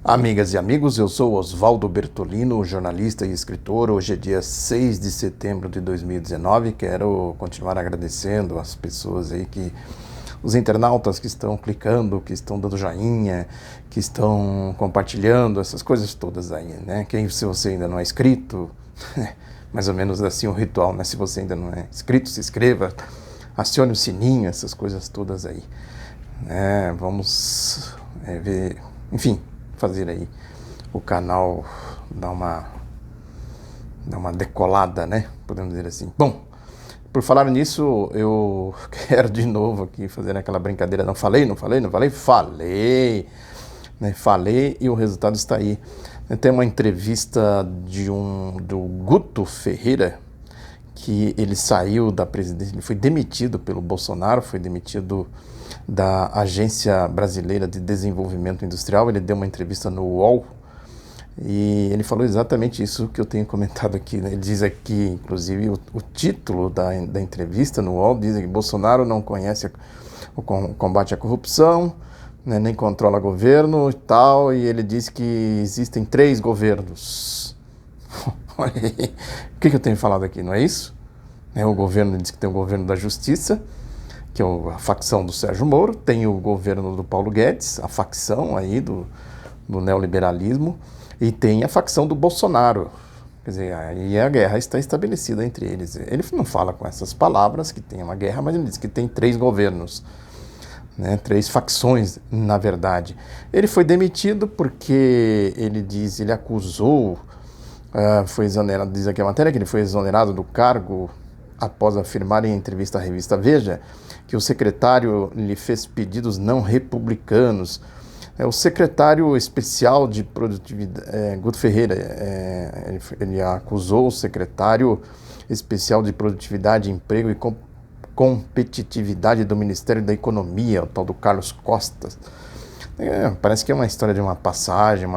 Amigas e amigos, eu sou Oswaldo Bertolino, jornalista e escritor. Hoje é dia 6 de setembro de 2019. Quero continuar agradecendo as pessoas aí os internautas que estão clicando, que estão dando joinha, que estão compartilhando, essas coisas todas aí, né? Se você ainda não é inscrito, mais ou menos assim o ritual, né? Se você ainda não é inscrito, se inscreva, acione o sininho, essas coisas todas aí. Vamos ver, enfim, fazer aí o canal dar uma decolada, né? Podemos dizer assim. Bom, por falar nisso, eu quero de novo aqui fazer aquela brincadeira. Falei, né? Falei e o resultado está aí. Tem uma entrevista do Guto Ferreira, que ele saiu da presidência, ele foi demitido pelo Bolsonaro, foi demitido da Agência Brasileira de Desenvolvimento Industrial. Ele deu uma entrevista no UOL e ele falou exatamente isso que eu tenho comentado aqui, né? Ele diz aqui, inclusive, o título da entrevista no UOL diz que Bolsonaro não conhece o combate à corrupção, né, nem controla governo e tal, e ele diz que existem 3 governos. Olha aí, o que eu tenho falado aqui, não é isso? O governo diz que tem o governo da Justiça, que é a facção do Sérgio Moro, tem o governo do Paulo Guedes, a facção aí do neoliberalismo, e tem a facção do Bolsonaro. Quer dizer, aí a guerra está estabelecida entre eles. Ele não fala com essas palavras que tem uma guerra, mas ele diz que tem 3 governos, né? 3 facções, na verdade. Ele foi demitido porque ele acusou, foi exonerado, diz aqui a matéria, que ele foi exonerado do cargo após afirmar em entrevista à revista Veja que o secretário lhe fez pedidos não republicanos. O secretário especial de produtividade, Guto Ferreira, ele acusou o secretário especial de produtividade, emprego e competitividade do Ministério da Economia, o tal do Carlos Costas. Parece que é uma história de uma passagem,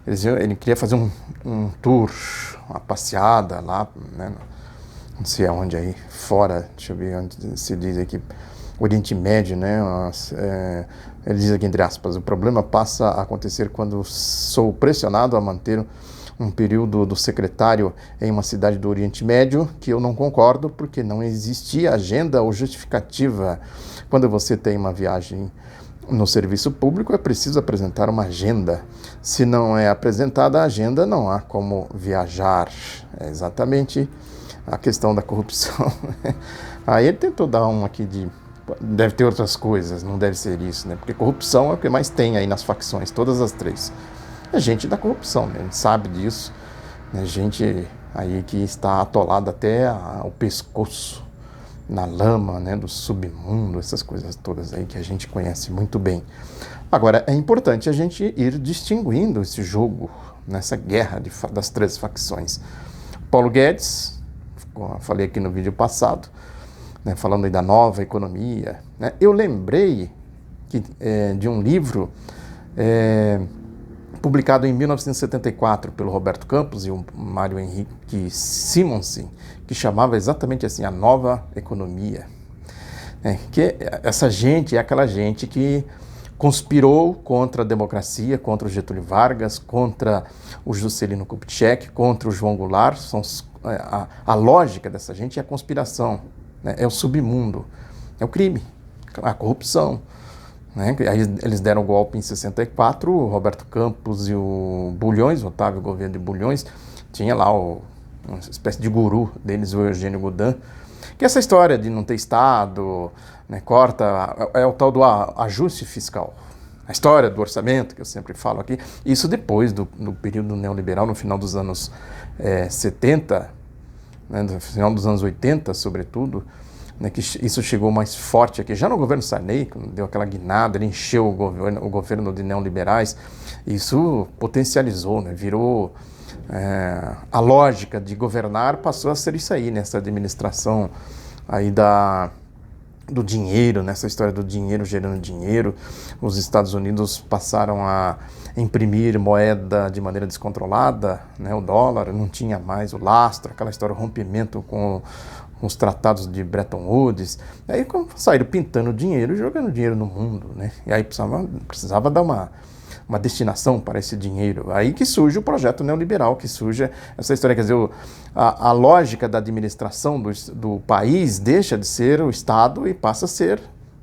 ele queria fazer um tour, uma passeada lá, né? Não sei aonde aí, fora, deixa eu ver onde se diz aqui, Oriente Médio, né? Ele diz aqui, entre aspas, o problema passa a acontecer quando sou pressionado a manter um período do secretário em uma cidade do Oriente Médio, que eu não concordo, porque não existia agenda ou justificativa. Quando você tem uma viagem no serviço público, é preciso apresentar uma agenda. Se não é apresentada a agenda, não há como viajar. É exatamente a questão da corrupção. Aí ele tentou dar aqui deve ter outras coisas, não deve ser isso, né? Porque corrupção é o que mais tem aí nas facções, todas as 3. É gente da corrupção, né? A gente sabe disso, né? Gente aí que está atolada até o pescoço na lama, né? Do submundo, essas coisas todas aí que a gente conhece muito bem. Agora, é importante a gente ir distinguindo esse jogo, nessa guerra das 3 facções. Paulo Guedes, como eu falei aqui no vídeo passado, né, falando aí da nova economia, né, eu lembrei de um livro publicado em 1974 pelo Roberto Campos e o Mário Henrique Simonsen, que chamava exatamente assim, a nova economia. Que essa gente é aquela gente que conspirou contra a democracia, contra o Getúlio Vargas, contra o Juscelino Kubitschek, contra o João Goulart. A lógica dessa gente é a conspiração, né? É o submundo, é o crime, a corrupção, né? Aí eles deram o golpe em 64, o Roberto Campos e o Bulhões, o Otávio Gouveia de Bulhões, tinha lá uma espécie de guru deles, o Eugênio Goudin, que essa história de não ter Estado, né, é o tal do ajuste fiscal. A história do orçamento, que eu sempre falo aqui, isso depois do período neoliberal, no final dos anos 70, né, no final dos anos 80, sobretudo, né, que isso chegou mais forte aqui, já no governo Sarney, quando deu aquela guinada, ele encheu o governo de neoliberais, isso potencializou, né, virou a lógica de governar, passou a ser isso aí, nessa administração aí do dinheiro, nessa história do dinheiro gerando dinheiro. Os Estados Unidos passaram a imprimir moeda de maneira descontrolada, né? O dólar não tinha mais o lastro, aquela história, o rompimento com os tratados de Bretton Woods. Aí saíram pintando dinheiro, jogando dinheiro no mundo, né? E aí precisava dar uma destinação para esse dinheiro. Aí que surge o projeto neoliberal, que surge essa história. Quer dizer, a lógica da administração do país deixa de ser o Estado e passa a ser,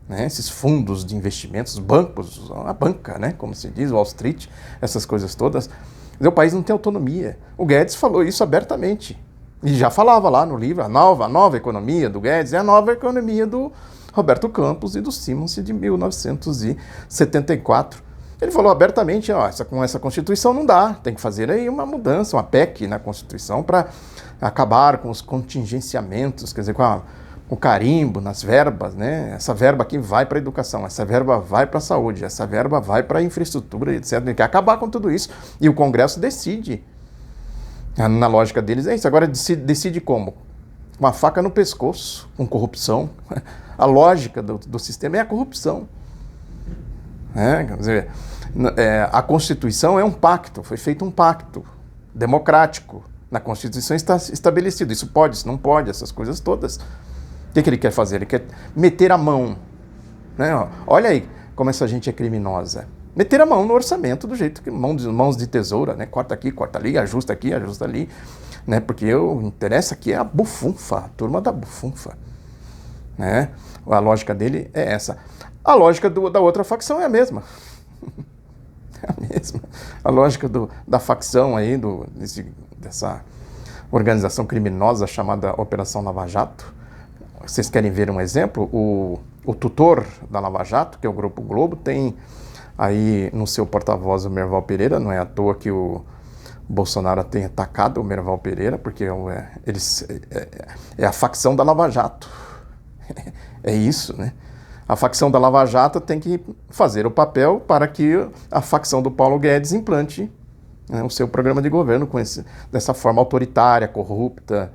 né, esses fundos de investimentos, bancos, a banca, né, como se diz, Wall Street, essas coisas todas. Quer dizer, o país não tem autonomia. O Guedes falou isso abertamente. E já falava lá no livro, a nova economia do Guedes é a nova economia do Roberto Campos e do Simons de 1974. Ele falou abertamente, ó, com essa Constituição não dá, tem que fazer aí uma mudança, uma PEC na Constituição para acabar com os contingenciamentos, quer dizer, com o carimbo nas verbas, né? Essa verba aqui vai para a educação, essa verba vai para a saúde, essa verba vai para a infraestrutura, etc. Tem que acabar com tudo isso. E o Congresso decide. Na lógica deles é isso. Agora decide como? Com a faca no pescoço, com corrupção. A lógica do sistema é a corrupção. Quer dizer, a Constituição é um pacto, foi feito um pacto democrático. Na Constituição está estabelecido, isso pode, isso não pode, essas coisas todas. O que ele quer fazer? Ele quer meter a mão. Né? Olha aí como essa gente é criminosa. Meter a mão no orçamento do jeito que mãos de tesoura, né? Corta aqui, corta ali, ajusta aqui, ajusta ali. Né? Porque o interesse aqui é a bufunfa, a turma da bufunfa. Né? A lógica dele é essa. A lógica da outra facção é a mesma. É a mesma. A lógica da facção aí, dessa organização criminosa chamada Operação Lava Jato. Vocês querem ver um exemplo? O tutor da Lava Jato, que é o Grupo Globo, tem aí no seu porta-voz o Merval Pereira. Não é à toa que o Bolsonaro tem atacado o Merval Pereira, porque é a facção da Lava Jato. É isso, né? A facção da Lava Jato tem que fazer o papel para que a facção do Paulo Guedes implante, né, o seu programa de governo dessa forma autoritária, corrupta,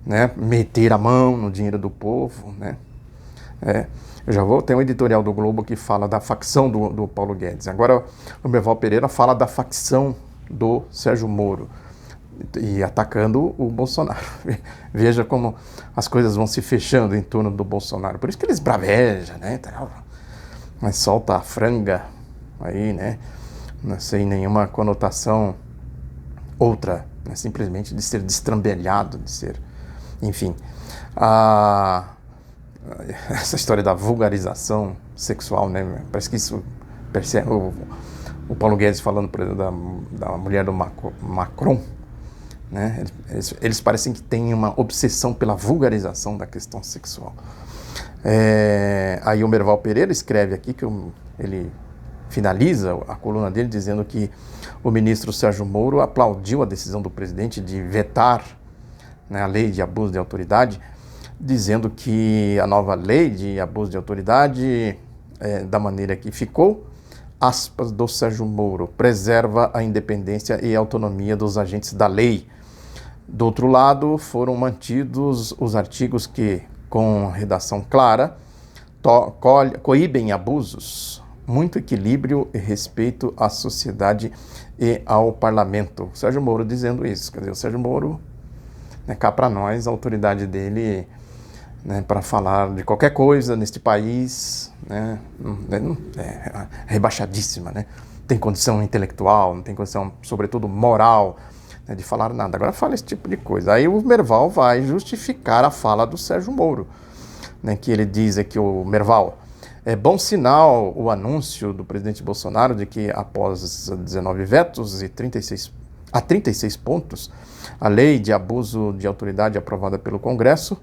né, meter a mão no dinheiro do povo. Né? Tem um editorial do Globo que fala da facção do Paulo Guedes. Agora o Merval Pereira fala da facção do Sérgio Moro. E atacando o Bolsonaro. Veja como as coisas vão se fechando em torno do Bolsonaro. Por isso que eles bravejam, né? Mas solta a franga aí, né? Sem nenhuma conotação outra, né? Simplesmente de ser destrambelhado, de ser... Enfim. Essa história da vulgarização sexual, né? Parece que isso... O Paulo Guedes falando, por exemplo, da mulher do Macron, né? Eles parecem que têm uma obsessão pela vulgarização da questão sexual. Aí o Merval Pereira escreve aqui, ele finaliza a coluna dele dizendo que o ministro Sérgio Moro aplaudiu a decisão do presidente de vetar, né, a lei de abuso de autoridade, dizendo que a nova lei de abuso de autoridade, da maneira que ficou, aspas, do Sérgio Moro, preserva a independência e a autonomia dos agentes da lei. Do outro lado, foram mantidos os artigos que, com redação clara, coíbem abusos, muito equilíbrio e respeito à sociedade e ao parlamento. O Sérgio Moro dizendo isso. Quer dizer, o Sérgio Moro, né, cá para nós, a autoridade dele, né, para falar de qualquer coisa neste país, né, é rebaixadíssima, né? Tem condição intelectual, não tem condição, sobretudo, moral, né, de falar nada. Agora fala esse tipo de coisa. Aí o Merval vai justificar a fala do Sérgio Moro, né, que ele diz aqui, o Merval, é bom sinal o anúncio do presidente Bolsonaro de que após 19 vetos e 36 pontos, a lei de abuso de autoridade aprovada pelo Congresso,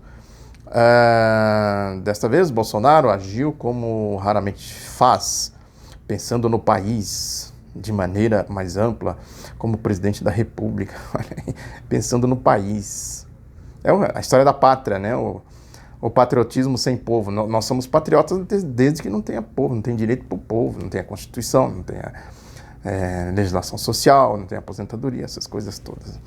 desta vez Bolsonaro agiu como raramente faz, pensando no país de maneira mais ampla, como presidente da República, pensando no país. É a história da pátria, né? O patriotismo sem povo. Nós somos patriotas desde que não tenha povo, não tem direito para o povo, não tem a Constituição, não tem a legislação social, não tem a aposentadoria, essas coisas todas.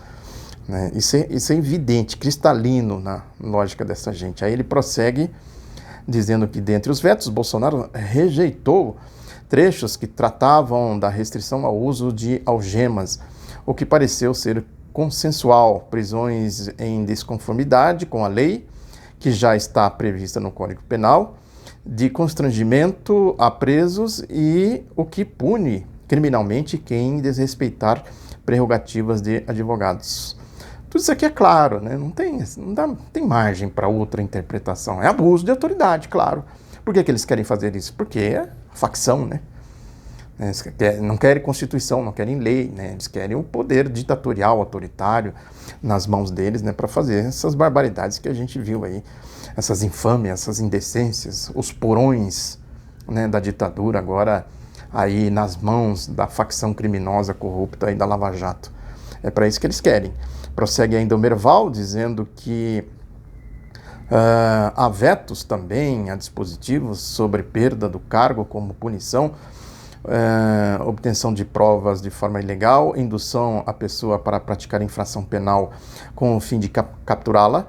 Né? Isso é evidente, cristalino na lógica dessa gente. Aí ele prossegue dizendo que, dentre os vetos, Bolsonaro rejeitou trechos que tratavam da restrição ao uso de algemas, o que pareceu ser consensual, prisões em desconformidade com a lei, que já está prevista no Código Penal, de constrangimento a presos e o que pune criminalmente quem desrespeitar prerrogativas de advogados. Tudo isso aqui é claro, né? Não tem margem para outra interpretação. É abuso de autoridade, claro. Por que eles querem fazer isso? Porque é facção, né? Eles não querem Constituição, não querem lei, né? Eles querem o poder ditatorial, autoritário nas mãos deles, né? Para fazer essas barbaridades que a gente viu aí, essas infâmias, essas indecências, os porões, né, da ditadura agora aí nas mãos da facção criminosa corrupta aí da Lava Jato. É para isso que eles querem. Prossegue ainda o Merval dizendo que há vetos também, há dispositivos sobre perda do cargo como punição, obtenção de provas de forma ilegal, indução à pessoa para praticar infração penal com o fim de capturá-la,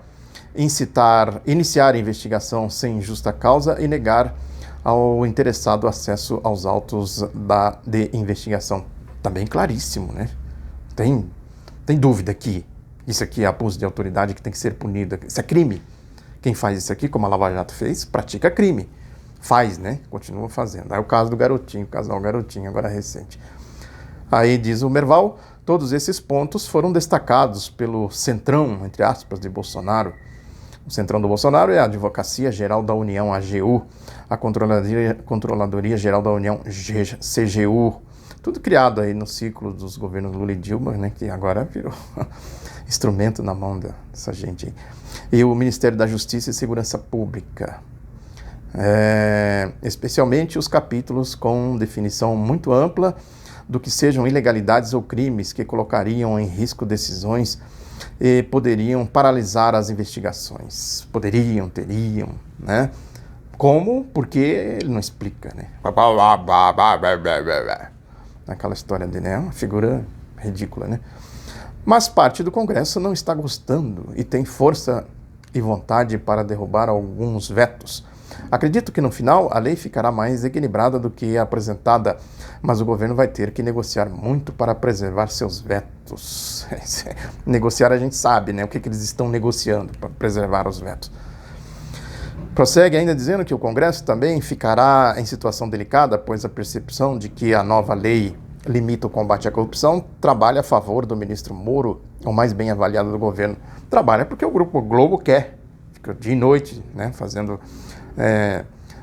iniciar investigação sem justa causa e negar ao interessado acesso aos autos de investigação. Também claríssimo, né? Tem dúvida que isso aqui é abuso de autoridade que tem que ser punido. Isso é crime. Quem faz isso aqui, como a Lava Jato fez, pratica crime. Faz, né? Continua fazendo. Aí o caso do garotinho, o casal garotinho, agora recente. Aí diz o Merval, todos esses pontos foram destacados pelo centrão, entre aspas, de Bolsonaro. O centrão do Bolsonaro é a Advocacia Geral da União, AGU, a Controladoria Geral da União, CGU, tudo criado aí no ciclo dos governos Lula e Dilma, né, que agora virou instrumento na mão dessa gente aí. E o Ministério da Justiça e Segurança Pública. Especialmente os capítulos com definição muito ampla do que sejam ilegalidades ou crimes que colocariam em risco decisões e poderiam paralisar as investigações. Teriam, né? Como? Porque ele não explica, né? Aquela história dele, né? Uma figura ridícula, né? Mas parte do Congresso não está gostando e tem força e vontade para derrubar alguns vetos. Acredito que no final a lei ficará mais equilibrada do que a apresentada, mas o governo vai ter que negociar muito para preservar seus vetos. Negociar a gente sabe, né? O que eles estão negociando para preservar os vetos. Prossegue ainda dizendo que o Congresso também ficará em situação delicada, pois a percepção de que a nova lei limita o combate à corrupção trabalha a favor do ministro Moro, o mais bem avaliado do governo. Trabalha porque o Grupo Globo quer. Fica dia e noite, né, fazendo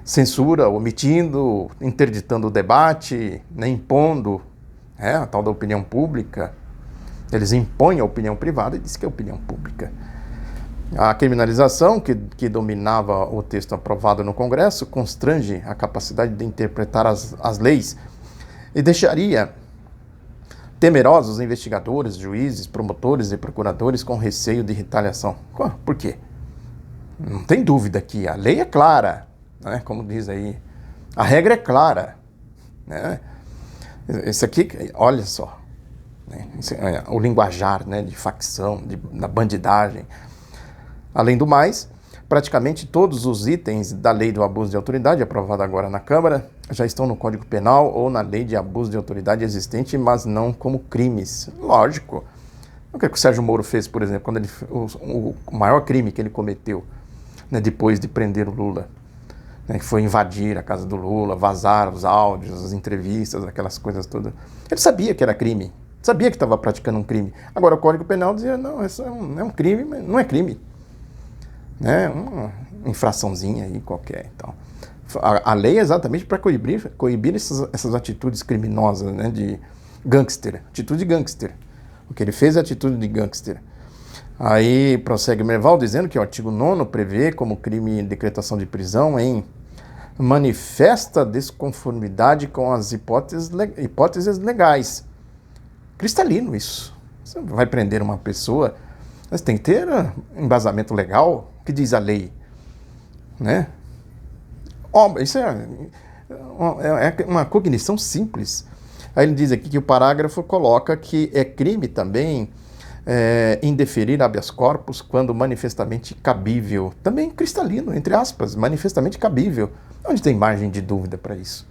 censura, omitindo, interditando o debate, né, impondo a tal da opinião pública. Eles impõem a opinião privada e dizem que é opinião pública. A criminalização que dominava o texto aprovado no Congresso constrange a capacidade de interpretar as leis e deixaria temerosos investigadores, juízes, promotores e procuradores com receio de retaliação. Por quê? Não tem dúvida que a lei é clara, né? Como diz aí, a regra é clara, né? Esse aqui, olha só, né? O linguajar, né, de facção, da bandidagem. Além do mais, praticamente todos os itens da lei do abuso de autoridade, aprovada agora na Câmara, já estão no Código Penal ou na lei de abuso de autoridade existente, mas não como crimes. Lógico. O que o Sérgio Moro fez, por exemplo, quando o maior crime que ele cometeu, né, depois de prender o Lula, né, que foi invadir a casa do Lula, vazar os áudios, as entrevistas, aquelas coisas todas. Ele sabia que era crime, sabia que estava praticando um crime. Agora o Código Penal dizia, não, isso é um crime, mas não é crime. Né, uma infraçãozinha aí qualquer. Então, a lei é exatamente para coibir essas atitudes criminosas, né, de gangster, atitude de gangster. O que ele fez é atitude de gangster. Aí prossegue Merval dizendo que o artigo 9º prevê como crime decretação de prisão em manifesta desconformidade com as hipóteses legais. Cristalino isso. Você vai prender uma pessoa, mas tem que ter embasamento legal. O que diz a lei? Né? Isso é uma cognição simples. Aí ele diz aqui que o parágrafo coloca que é crime também indeferir habeas corpus quando manifestamente cabível. Também cristalino, entre aspas, manifestamente cabível. Onde tem margem de dúvida para isso?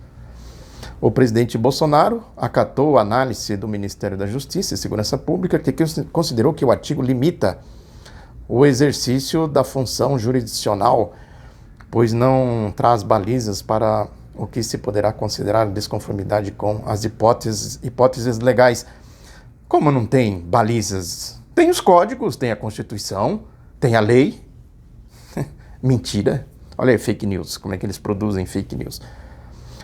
O presidente Bolsonaro acatou a análise do Ministério da Justiça e Segurança Pública, que considerou que o artigo limita o exercício da função jurisdicional, pois não traz balizas para o que se poderá considerar desconformidade com as hipóteses legais. Como não tem balizas, tem os códigos, tem a Constituição, tem a lei. Mentira. Olha aí, fake news, como é que eles produzem fake news.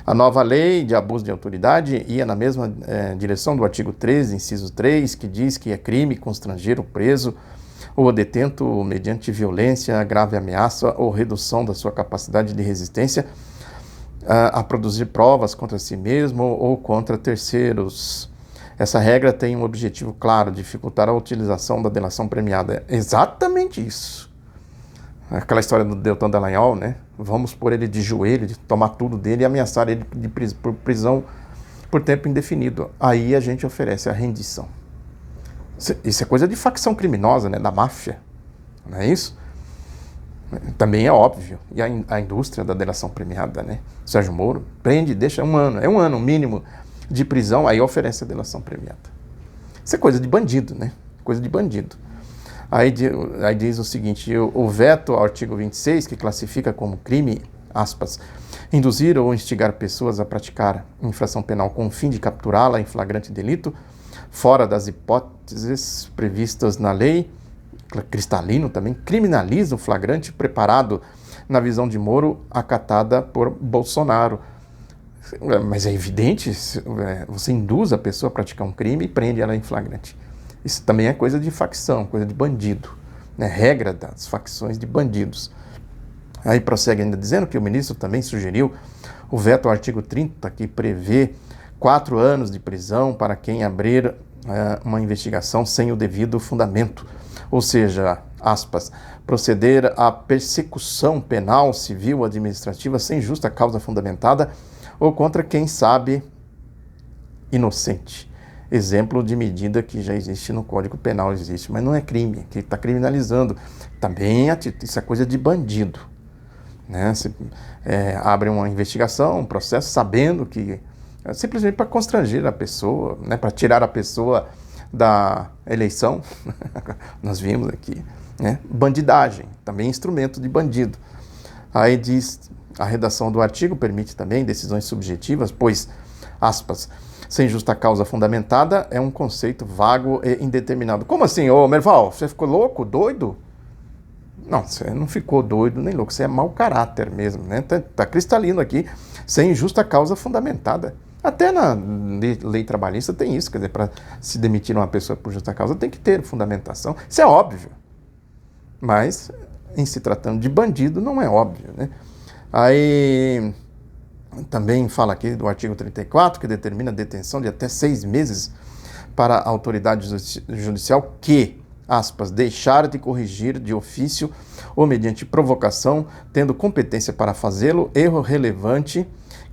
A nova lei de abuso de autoridade ia na mesma direção do artigo 13, inciso 3, que diz que é crime constranger o preso ou o detento mediante violência, grave ameaça ou redução da sua capacidade de resistência a produzir provas contra si mesmo ou contra terceiros. Essa regra tem um objetivo claro: dificultar a utilização da delação premiada. É exatamente isso. Aquela história do Deltan Dallagnol, né? Vamos pôr ele de joelho, de tomar tudo dele e ameaçar ele por prisão por tempo indefinido. Aí a gente oferece a rendição. Isso é coisa de facção criminosa, né? Da máfia, não é isso? Também é óbvio. E a indústria da delação premiada, né? Sérgio Moro prende, deixa um ano. É um ano mínimo de prisão, aí oferece a delação premiada. Isso é coisa de bandido, né? Coisa de bandido. Aí diz o seguinte: o veto ao artigo 26, que classifica como crime, aspas, induzir ou instigar pessoas a praticar infração penal com o fim de capturá-la em flagrante delito, fora das hipóteses previstas na lei, cristalino também, criminaliza o flagrante preparado na visão de Moro, acatada por Bolsonaro. Mas é evidente, você induz a pessoa a praticar um crime e prende ela em flagrante. Isso também é coisa de facção, coisa de bandido, né? Regra das facções de bandidos. Aí prossegue ainda dizendo que o ministro também sugeriu o veto ao artigo 30, que prevê 4 anos de prisão para quem abrir uma investigação sem o devido fundamento. Ou seja, aspas, proceder à persecução penal, civil ou administrativa sem justa causa fundamentada ou contra quem sabe inocente. Exemplo de medida que já existe no Código Penal, existe, mas não é crime, que está criminalizando. Também isso é coisa de bandido, né? Você abre uma investigação, um processo, sabendo que simplesmente para constranger a pessoa, né? Para tirar a pessoa da eleição, nós vimos aqui, né? Bandidagem, também instrumento de bandido. Aí diz, a redação do artigo permite também decisões subjetivas, pois, aspas, sem justa causa fundamentada é um conceito vago e indeterminado. Como assim, ô Merval? Você ficou louco, doido? Não, você não ficou doido nem louco, você é mau caráter mesmo, né? Tá cristalino aqui, sem justa causa fundamentada. Até na lei trabalhista tem isso, quer dizer, para se demitir uma pessoa por justa causa tem que ter fundamentação. Isso é óbvio, mas em se tratando de bandido não é óbvio, né? Aí também fala aqui do artigo 34, que determina a detenção de até 6 meses para a autoridade judicial que, aspas, deixar de corrigir de ofício ou mediante provocação, tendo competência para fazê-lo, erro relevante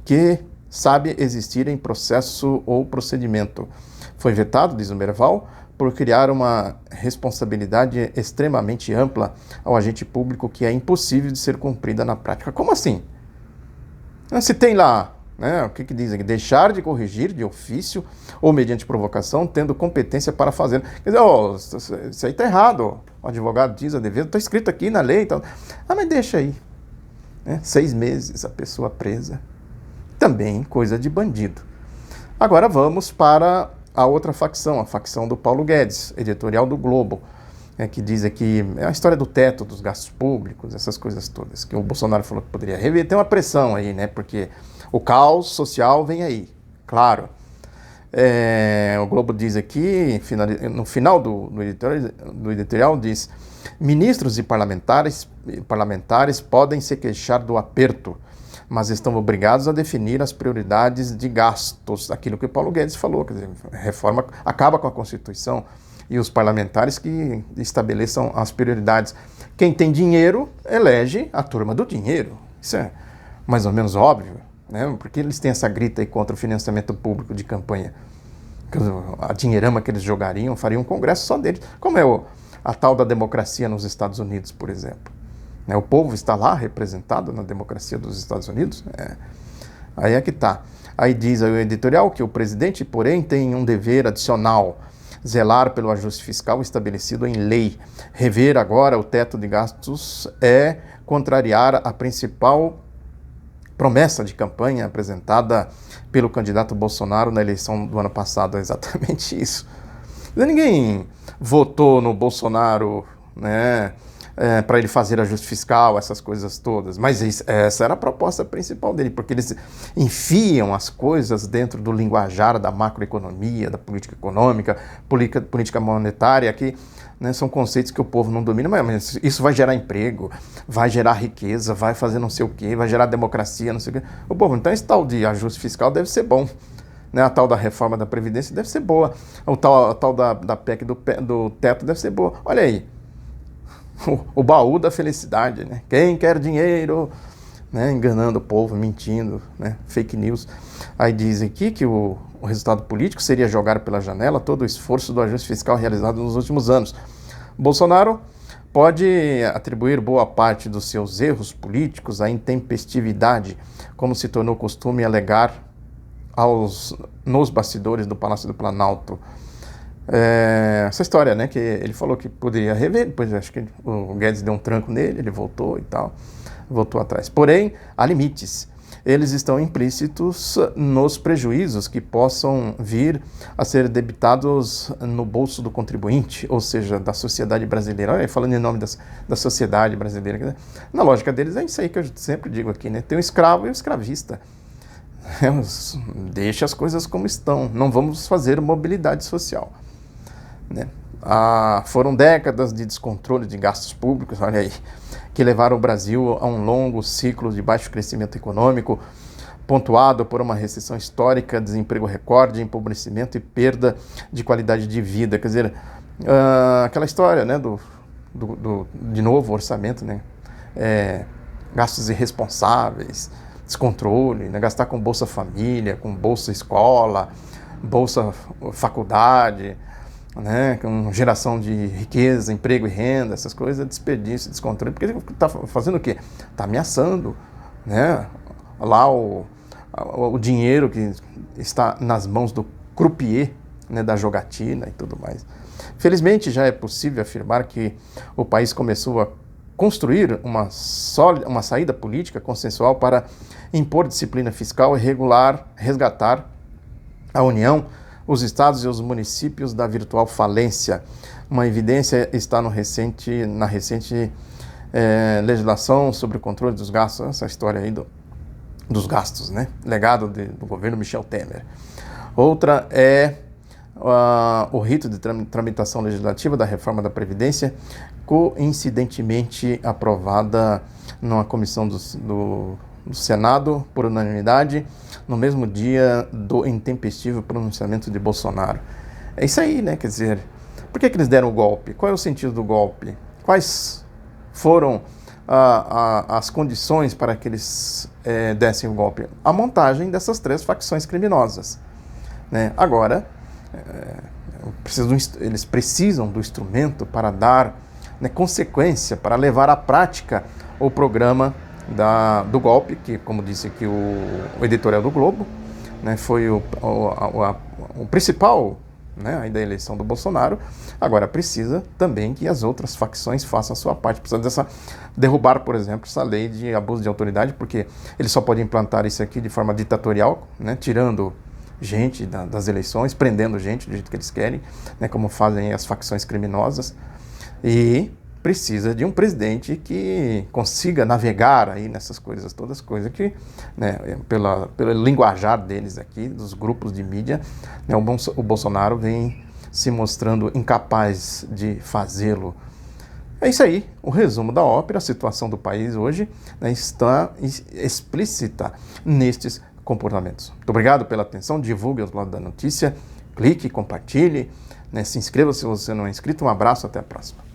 que sabe existir em processo ou procedimento. Foi vetado, diz o Merval, por criar uma responsabilidade extremamente ampla ao agente público que é impossível de ser cumprida na prática. Como assim? Se tem lá, né, o que diz aqui? Deixar de corrigir de ofício ou mediante provocação, tendo competência para fazer. Quer dizer, isso aí está errado. O advogado diz a defesa, está escrito aqui na lei. Então, mas deixa aí. Né? 6 meses a pessoa presa. Também coisa de bandido. Agora vamos para a outra facção, a facção do Paulo Guedes, editorial do Globo, que diz aqui a história do teto dos gastos públicos, essas coisas todas, que o Bolsonaro falou que poderia rever. Tem uma pressão aí, né? Porque o caos social vem aí, claro. O Globo diz aqui, no final do editorial, diz: ministros e parlamentares podem se queixar do aperto, mas estão obrigados a definir as prioridades de gastos, aquilo que o Paulo Guedes falou, quer dizer, reforma acaba com a Constituição, e os parlamentares que estabeleçam as prioridades. Quem tem dinheiro elege a turma do dinheiro. Isso é mais ou menos óbvio, né? Porque eles têm essa grita aí contra o financiamento público de campanha. A dinheirama que eles jogariam, fariam um congresso só deles. Como é a tal da democracia nos Estados Unidos, por exemplo. O povo está lá representado na democracia dos Estados Unidos. Aí é que está. Aí diz o editorial que o presidente, porém, tem um dever adicional: zelar pelo ajuste fiscal estabelecido em lei. Rever agora o teto de gastos é contrariar a principal promessa de campanha apresentada pelo candidato Bolsonaro na eleição do ano passado é exatamente isso. Ninguém votou no Bolsonaro, né, para ele fazer ajuste fiscal, essas coisas todas, mas essa era a proposta principal dele, porque eles enfiam as coisas dentro do linguajar da macroeconomia, da política econômica, política monetária, que, né, são conceitos que o povo não domina, mas isso vai gerar emprego, vai gerar riqueza, vai fazer não sei o quê, vai gerar democracia, não sei o quê. O povo, então esse tal de ajuste fiscal deve ser bom. Né, a tal da reforma da Previdência deve ser boa, a tal da PEC do teto deve ser boa. Olha aí, o baú da felicidade, né? Quem quer dinheiro, né? Enganando o povo, mentindo, né? Fake news. Aí diz aqui que o resultado político seria jogar pela janela todo o esforço do ajuste fiscal realizado nos últimos anos. Bolsonaro pode atribuir boa parte dos seus erros políticos à intempestividade, como se tornou costume alegar nos bastidores do Palácio do Planalto. Essa história, né, que ele falou que poderia rever, depois acho que o Guedes deu um tranco nele, ele voltou e tal, voltou atrás. Porém, há limites. Eles estão implícitos nos prejuízos que possam vir a ser debitados no bolso do contribuinte, ou seja, da sociedade brasileira. Olha, falando em nome da sociedade brasileira, na lógica deles é isso aí que eu sempre digo aqui, né? Tem o escravo e o escravista. Deixa as coisas como estão, não vamos fazer mobilidade social, né? Foram décadas de descontrole de gastos públicos, olha aí, que levaram o Brasil a um longo ciclo de baixo crescimento econômico, pontuado por uma recessão histórica, desemprego recorde, empobrecimento e perda de qualidade de vida. Quer dizer, aquela história, né, de novo orçamento, né, gastos irresponsáveis, descontrole, né? Gastar com Bolsa Família, com Bolsa Escola, Bolsa Faculdade, né? Com geração de riqueza, emprego e renda, essas coisas, desperdício, descontrole, porque ele está fazendo o quê? Está ameaçando, né, lá o dinheiro que está nas mãos do croupier, né, da jogatina e tudo mais. Felizmente já é possível afirmar que o país começou a construir uma saída política consensual para impor disciplina fiscal e resgatar a União, os estados e os municípios da virtual falência. Uma evidência está na recente legislação sobre o controle dos gastos, essa história aí dos gastos, né? Legado do governo Michel Temer. Outra é o rito de tramitação legislativa da reforma da Previdência, coincidentemente aprovada numa comissão do Senado por unanimidade, no mesmo dia do intempestivo pronunciamento de Bolsonaro. É isso aí, né? Quer dizer, por que eles deram o golpe? Qual é o sentido do golpe? Quais foram as condições para que eles dessem o golpe? A montagem dessas três facções criminosas, né? Agora, eles precisam do instrumento para dar, né, consequência, para levar à prática o programa do golpe, que, como disse aqui o editorial do Globo, né, foi o principal, né, aí da eleição do Bolsonaro. Agora precisa também que as outras facções façam a sua parte. Precisa derrubar, por exemplo, essa lei de abuso de autoridade, porque eles só podem implantar isso aqui de forma ditatorial, né, tirando gente das eleições, prendendo gente do jeito que eles querem, né, como fazem as facções criminosas, e precisa de um presidente que consiga navegar aí nessas coisas todas, coisas que, né, pelo linguajar deles aqui, dos grupos de mídia, né, o Bolsonaro vem se mostrando incapaz de fazê-lo. É isso aí, o resumo da ópera. A situação do país hoje, né, está explícita nestes comportamentos. Muito obrigado pela atenção, divulgue os lados da notícia, clique, compartilhe, né, se inscreva se você não é inscrito. Um abraço, até a próxima.